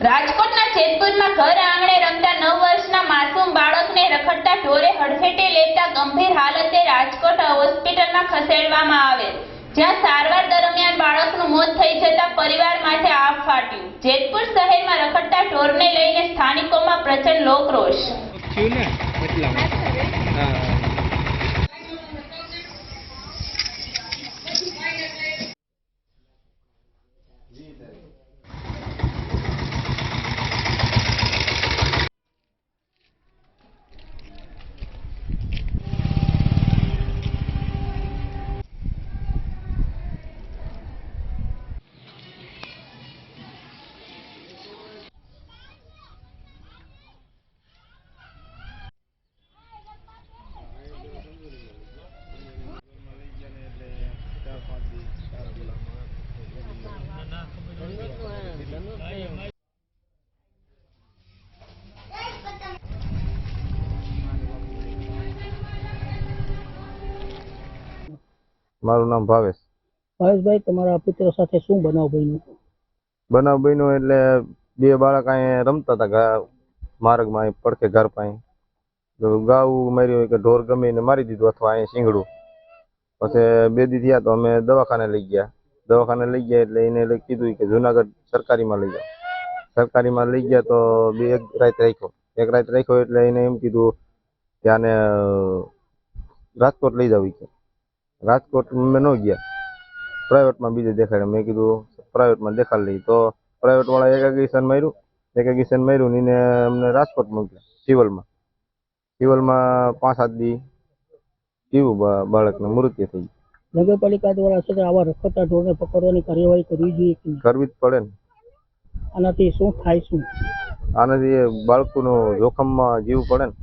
રાજકોટના જેતપુરમાં ઘર આંગણે રમતા 9 વર્ષના માસૂમ બાળકને રખડતા ઢોરે હડફેટે લેતા ગંભીર હાલતે રાજકોટ હોસ્પિટલમાં ખસેડવામાં આવેલ, જ્યાં સારવાર દરમિયાન બાળકનું મોત થઈ જતા પરિવાર માટે આપ ફાટ્યું। જેતપુર શહેરમાં રખડતા ઢોરને લઈને સ્થાનિકોમાં પ્રચંડ લોકરોષ। મારું નામ ભાવેશ। ભાવેશભાઈ, તમારા પુત્ર સાથે શું બનાવ બન્યો? બનાવ બન્યો એટલે બે બાળક અહીંયા રમતા હતા માર્ગમાં, અહીં પડખે ઘર પાસે ગાવ માર્યું કે ઢોર ગમે એને મારી દીધું અથવા અહીંયા શીંગડું। પછી 2 દી થયા તો અમે દવાખાને લઈ ગયા એટલે એને કીધું કે જુનાગઢ સરકારીમાં લઈ જાઓ। સરકારીમાં લઈ ગયા તો એક રાત રાખ્યો એટલે એને એમ કીધું કે આને રાજકોટ લઈ જાવ। રાજકોટ મેં ન ગયા, પ્રાઇવેટમાં બીજે દેખાડ્યા। મેં કીધું પ્રાઇવેટમાં દેખાડી લઈ, તો પ્રાઇવેટવાળા એકાગીશન માર્યું ને એને અમને રાજકોટ મોકલ્યા સિવિલમાં 5-7 દી જીવું બાળકને મૃત્યુ થઈ ગયું। નગરપાલિકા દ્વારા છે આવા રખડતા ઢોરને પકડવાની કાર્યવાહી કરવી જોઈએ કે કરવી જ પડે ને। આનાથી શું થાય? આનાથી બાળકોનું જોખમમાં જીવવું પડે ને।